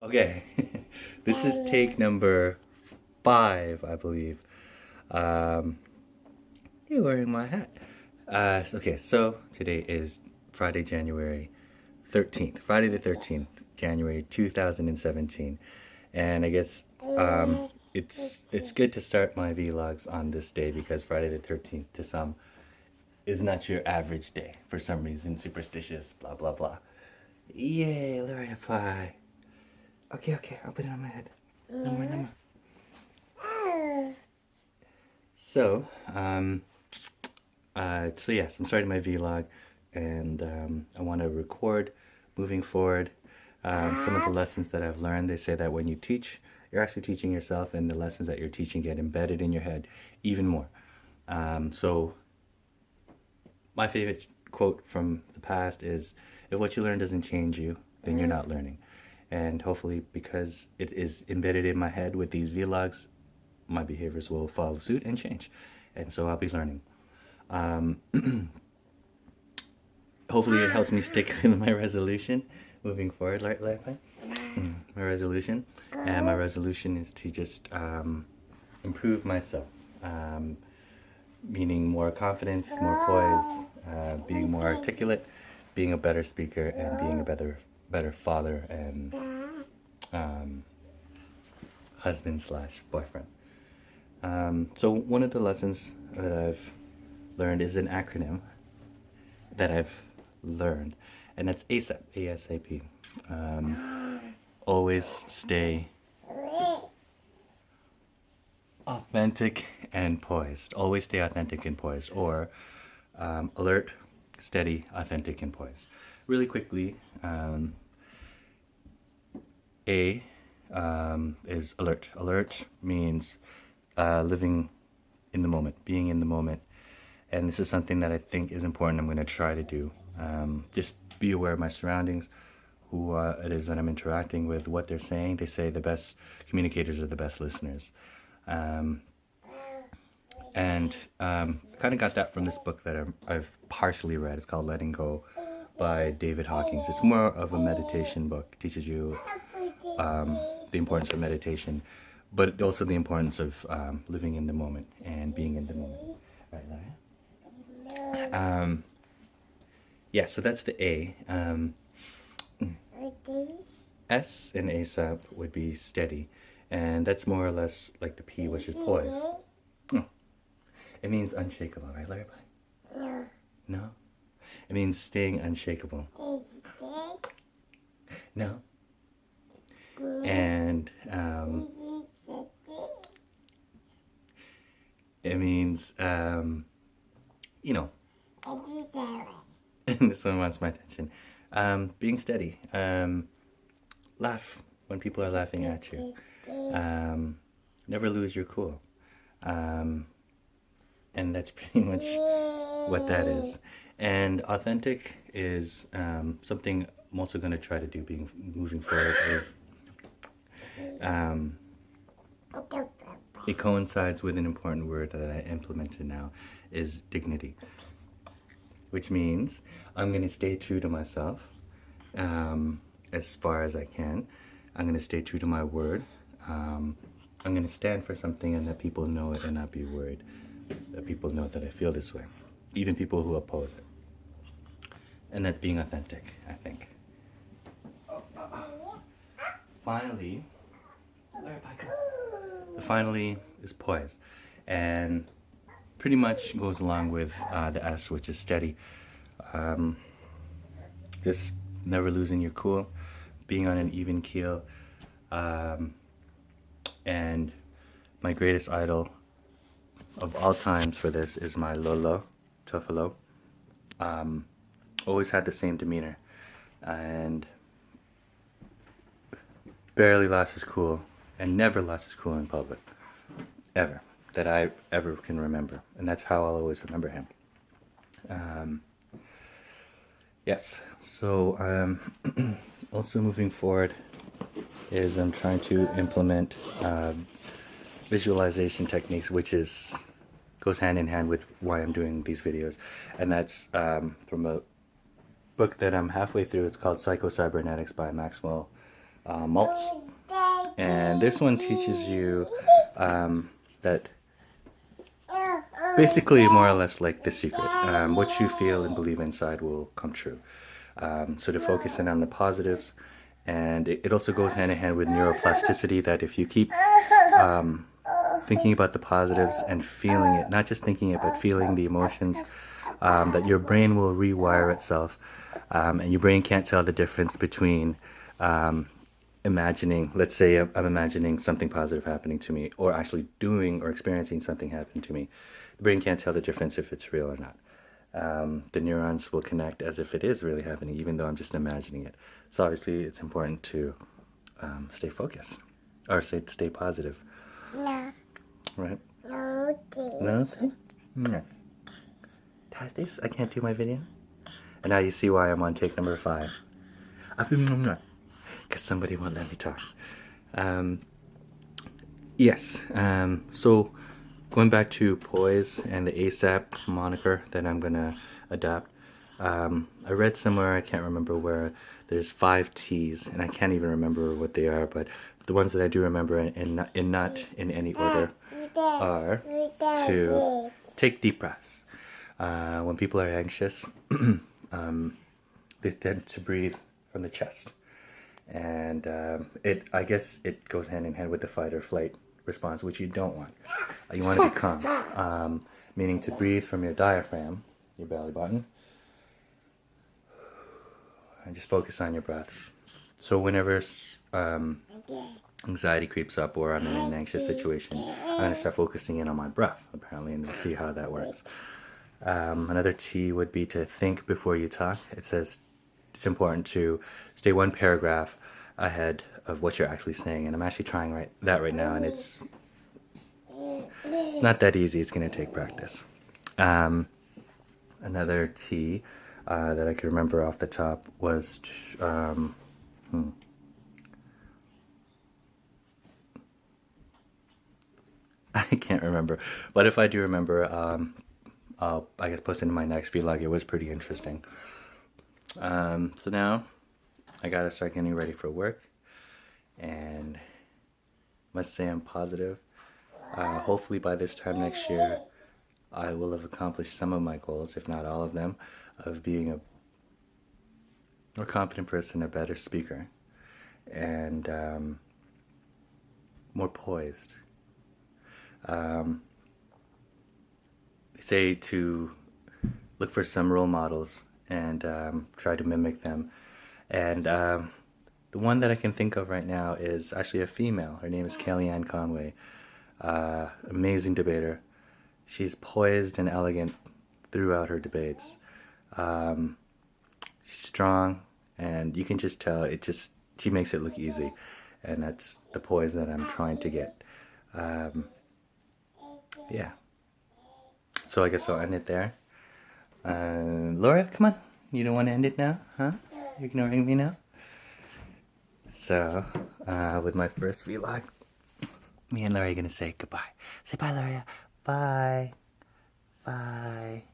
Okay, this is take number 5, I believe. Um, you're wearing my hat. Okay, so today is Friday, January 13th. Friday the 13th, January 2017. And I guess it's good to start my vlogs on this day because Friday the 13th to some is not your average day. For some reason, superstitious, blah, blah, blah. Yay, Larify. Okay, I'll put it on my head. No more, no more. So, so yes, I'm starting my vlog, and I want to record moving forward some of the lessons that I've learned. They say that when you teach, you're actually teaching yourself, and the lessons that you're teaching get embedded in your head even more. So, my favorite quote from the past is, if what you learn doesn't change you, then you're not learning. And hopefully, because it is embedded in my head with these vlogs, my behaviors will follow suit and change. And so I'll be learning. Hopefully it helps me stick with my resolution moving forward, my resolution. And my resolution is to just improve myself. Meaning more confidence, more poise, being more articulate, being a better speaker, and being a better father and husband slash boyfriend. So one of the lessons that I've learned is an acronym that I've learned, and that's ASAP, ASAP. Always stay authentic and poised. Always stay authentic and poised, or alert, steady, authentic, and poised. Really quickly, A is alert. Alert means living in the moment, being in the moment. And this is something that I think is important. I'm going to try to do. Just be aware of my surroundings, who it is that I'm interacting with, what they're saying. They say the best communicators are the best listeners. And kind of got that from this book that I've partially read. It's called Letting Go by David Hawkins. It's more of a meditation book. It teaches you the importance of meditation, but also the importance of living in the moment and being in the moment. Right, Larry? Yeah, so that's the A. S in ASAP would be steady, and that's more or less like the P, which is poise. Oh. It means unshakable, right, Larry? No. No? It means staying unshakable. No. And it means, you know, this one wants my attention. Being steady. Laugh when people are laughing at you. Never lose your cool. And that's pretty much what that is. And authentic is something I'm also going to try to do moving forward. It coincides with an important word that I implemented now, is dignity. Which means I'm going to stay true to myself as far as I can. I'm going to stay true to my word. I'm going to stand for something and let people know it and not be worried that people know that I feel this way. Even people who oppose it. And that's being authentic, I think. Finally, finally is poise. And pretty much goes along with the S, which is steady. Just never losing your cool, being on an even keel. And my greatest idol of all times for this is my Lolo, Tofalo. Always had the same demeanor and barely lost his cool and never lost his cool in public, ever, that I ever can remember. And that's how I'll always remember him. Yes, so also moving forward is I'm trying to implement visualization techniques, which goes hand in hand with why I'm doing these videos. And that's from a book that I'm halfway through. It's called Psycho-Cybernetics by Maxwell malts. And this one teaches you that basically more or less like The Secret. What you feel and believe inside will come true. So to focus in on the positives, and it also goes hand in hand with neuroplasticity, that if you keep thinking about the positives and feeling it, not just thinking it, but feeling the emotions, that your brain will rewire itself, and your brain can't tell the difference between imagining, let's say I'm imagining something positive happening to me, or actually doing or experiencing something happening to me. The brain can't tell the difference if it's real or not. The neurons will connect as if it is really happening, even though I'm just imagining it. So obviously it's important to stay focused, or stay positive. No. Right? No. No? No. This? I can't do my video? And now you see why I'm on take number 5. Because somebody won't let me talk. Yes. So going back to poise and the ASAP moniker that I'm gonna adopt. I read somewhere, I can't remember where, there's 5 T's, and I can't even remember what they are, but the ones that I do remember, and not in any order, are to take deep breaths. When people are anxious, they tend to breathe from the chest, and I guess it goes hand in hand with the fight or flight response, which you don't want. You want to be calm, meaning to breathe from your diaphragm, your belly button, and just focus on your breaths. So whenever anxiety creeps up, or I'm in an anxious situation, I'm going to start focusing in on my breath, apparently, and we'll see how that works. Another T would be to think before you talk. It says it's important to stay 1 paragraph ahead of what you're actually saying, and I'm actually trying that right now, and it's not that easy. It's going to take practice. Another T that I could remember off the top was I can't remember, but if I do remember, I'll, I guess, post it in my next vlog. It was pretty interesting. So now I gotta start getting ready for work, and must say I'm positive. Hopefully by this time next year I will have accomplished some of my goals, if not all of them, of being a more confident person, a better speaker, and more poised. They say to look for some role models and try to mimic them. And the one that I can think of right now is actually a female. Her name is Kellyanne Conway. Amazing debater. She's poised and elegant throughout her debates. She's strong, and you can just tell she makes it look easy, and that's the poise that I'm trying to get. Yeah. So I guess I'll end it there. Laura, come on. You don't want to end it now, huh? You're ignoring me now? So, with my first vlog, me and Laura are gonna say goodbye. Say bye, Laura. Bye. Bye.